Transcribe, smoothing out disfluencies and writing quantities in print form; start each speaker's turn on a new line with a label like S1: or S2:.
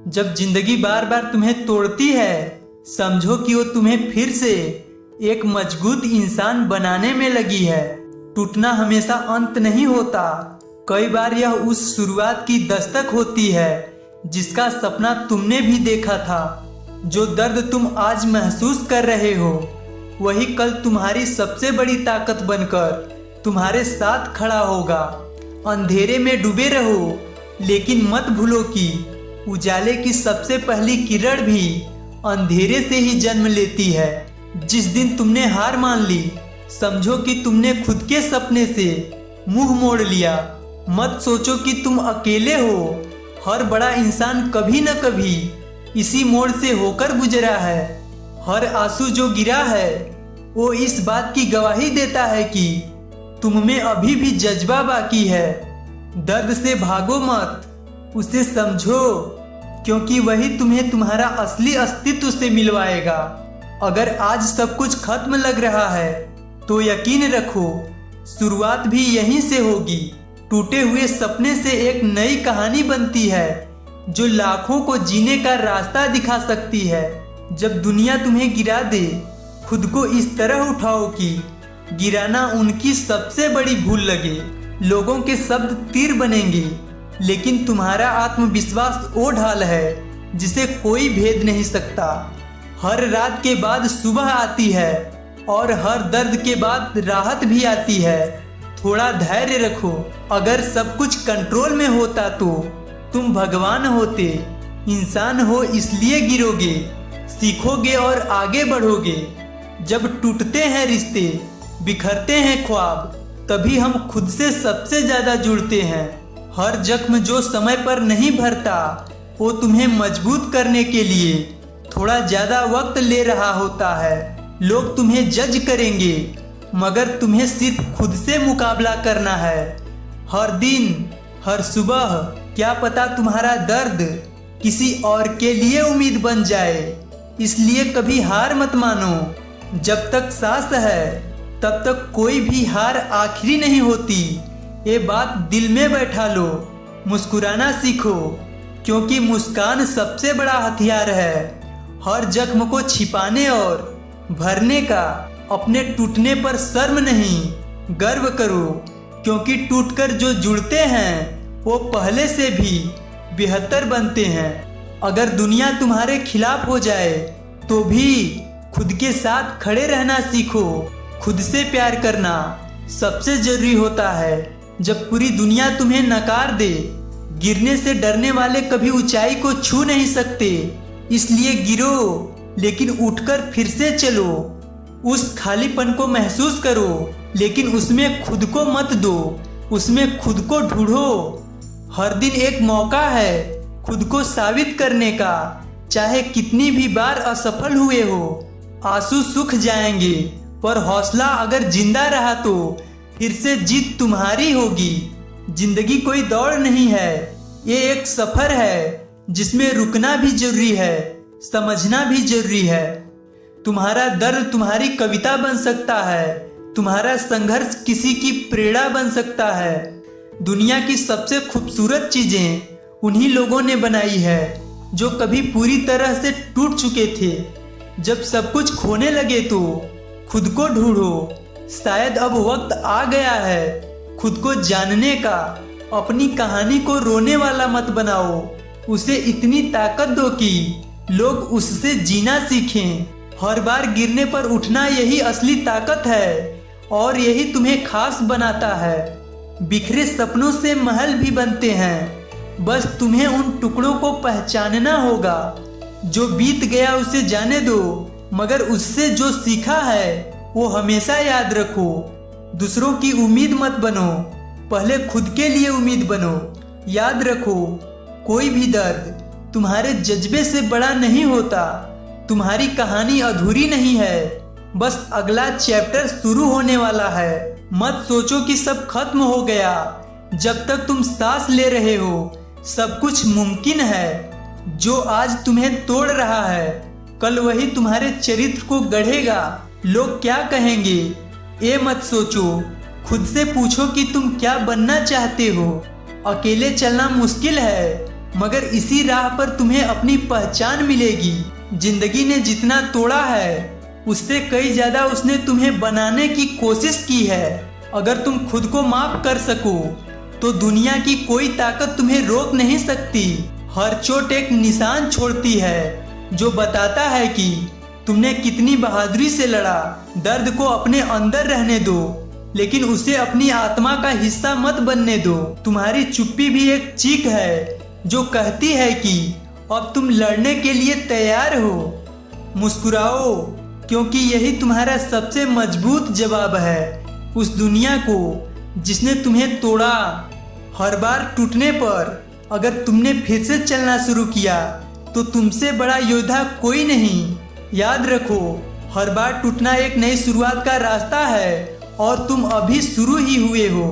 S1: जब जिंदगी बार बार तुम्हें तोड़ती है, समझो कि वो तुम्हें फिर से एक मजबूत इंसान बनाने में लगी है। टूटना हमेशा अंत नहीं होता, कई बार यह उस शुरुआत की दस्तक होती है जिसका सपना तुमने भी देखा था। जो दर्द तुम आज महसूस कर रहे हो वही कल तुम्हारी सबसे बड़ी ताकत बनकर तुम्हारे साथ खड़ा होगा। अंधेरे में डूबे रहो, लेकिन मत भूलो कि उजाले की सबसे पहली किरण भी अंधेरे से ही जन्म लेती है। जिस दिन तुमने हार मान ली, समझो कि तुमने खुद के सपने से मुंह मोड़ लिया। मत सोचो कि तुम अकेले हो, हर बड़ा इंसान कभी न कभी इसी मोड़ से होकर गुजरा है। हर आंसू जो गिरा है वो इस बात की गवाही देता है कि तुम में अभी भी जज्बा बाकी है। दर्द से भागो मत, उसे समझो, क्योंकि वही तुम्हें तुम्हारा असली अस्तित्व से मिलवाएगा। अगर आज सब कुछ खत्म लग रहा है तो यकीन रखो, शुरुआत भी यहीं से होगी। टूटे हुए सपने से एक नई कहानी बनती है जो लाखों को जीने का रास्ता दिखा सकती है। जब दुनिया तुम्हें गिरा दे, खुद को इस तरह उठाओ कि गिराना उनकी सबसे बड़ी भूल लगे। लोगों के शब्द तीर बनेंगे, लेकिन तुम्हारा आत्मविश्वास वो ढाल है जिसे कोई भेद नहीं सकता। हर रात के बाद सुबह आती है और हर दर्द के बाद राहत भी आती है। थोड़ा धैर्य रखो, अगर सब कुछ कंट्रोल में होता तो तुम भगवान होते। इंसान हो इसलिए गिरोगे, सीखोगे और आगे बढ़ोगे। जब टूटते हैं रिश्ते, बिखरते हैं ख्वाब, तभी हम खुद से सबसे ज्यादा जुड़ते हैं। हर जख्म जो समय पर नहीं भरता वो तुम्हें मजबूत करने के लिए थोड़ा ज्यादा वक्त ले रहा होता है। लोग तुम्हें जज करेंगे, मगर तुम्हें सिर्फ खुद से मुकाबला करना है। हर दिन, हर सुबह, क्या पता तुम्हारा दर्द किसी और के लिए उम्मीद बन जाए। इसलिए कभी हार मत मानो। जब तक सांस है तब तक कोई भी हार आखिरी नहीं होती। ये बात दिल में बैठा लो। मुस्कुराना सीखो, क्योंकि मुस्कान सबसे बड़ा हथियार है। हर जख्म को छिपाने और भरने का। अपने टूटने पर शर्म नहीं, गर्व करो, क्योंकि टूटकर जो जुड़ते हैं वो पहले से भी बेहतर बनते हैं। अगर दुनिया तुम्हारे खिलाफ हो जाए तो भी खुद के साथ खड़े रहना सीखो। खुद से प्यार करना सबसे जरूरी होता है। जब पूरी दुनिया तुम्हें नकार दे, गिरने से डरने वाले कभी ऊंचाई को छू नहीं सकते। इसलिए गिरो, लेकिन उठकर फिर से चलो। उस खालीपन को महसूस करो, लेकिन उसमें खुद को मत दो, उसमें खुद को ढूंढो। हर दिन एक मौका है खुद को साबित करने का, चाहे कितनी भी बार असफल हुए हो। आंसू सूख जाएंगे, पर हौसला अगर जिंदा रहा तो फिर से जीत तुम्हारी होगी। जिंदगी कोई दौड़ नहीं है, ये एक सफर है जिसमें रुकना भी जरूरी है, समझना भी जरूरी है। तुम्हारा दर्द तुम्हारी कविता बन सकता है, तुम्हारा संघर्ष किसी की प्रेरणा बन सकता है। दुनिया की सबसे खूबसूरत चीजें उन्हीं लोगों ने बनाई है जो कभी पूरी तरह से टूट चुके थे। जब सब कुछ खोने लगे तो खुद को ढूंढो। शायद अब वक्त आ गया है खुद को जानने का। अपनी कहानी को रोने वाला मत बनाओ, उसे इतनी ताकत दो कि लोग उससे जीना सीखें। हर बार गिरने पर उठना यही असली ताकत है और यही तुम्हें खास बनाता है। बिखरे सपनों से महल भी बनते हैं, बस तुम्हें उन टुकड़ों को पहचानना होगा। जो बीत गया उसे जाने दो, मगर उससे जो सीखा है वो हमेशा याद रखो। दूसरों की उम्मीद मत बनो, पहले खुद के लिए उम्मीद बनो। याद रखो, कोई भी दर्द तुम्हारे जज्बे से बड़ा नहीं होता। तुम्हारी कहानी अधूरी नहीं है, बस अगला चैप्टर शुरू होने वाला है। मत सोचो कि सब खत्म हो गया। जब तक तुम सांस ले रहे हो सब कुछ मुमकिन है। जो आज तुम्हें तोड़ रहा है, कल वही तुम्हारे चरित्र को गढ़ेगा। लोग क्या कहेंगे ये मत सोचो, खुद से पूछो कि तुम क्या बनना चाहते हो। अकेले चलना मुश्किल है, मगर इसी राह पर तुम्हें अपनी पहचान मिलेगी। जिंदगी ने जितना तोड़ा है उससे कई ज्यादा उसने तुम्हें बनाने की कोशिश की है। अगर तुम खुद को माफ कर सको तो दुनिया की कोई ताकत तुम्हें रोक नहीं सकती। हर चोट एक निशान छोड़ती है जो बताता है कि तुमने कितनी बहादुरी से लड़ा। दर्द को अपने अंदर रहने दो, लेकिन उसे अपनी आत्मा का हिस्सा मत बनने दो। तुम्हारी चुप्पी भी एक चीख है जो कहती है कि अब तुम लड़ने के लिए तैयार हो। मुस्कुराओ, क्योंकि यही तुम्हारा सबसे मजबूत जवाब है उस दुनिया को जिसने तुम्हें तोड़ा। हर बार टूटने पर अगर तुमने फिर से चलना शुरू किया तो तुमसे बड़ा योद्धा कोई नहीं। याद रखो, हर बार टूटना एक नई शुरुआत का रास्ता है और तुम अभी शुरू ही हुए हो।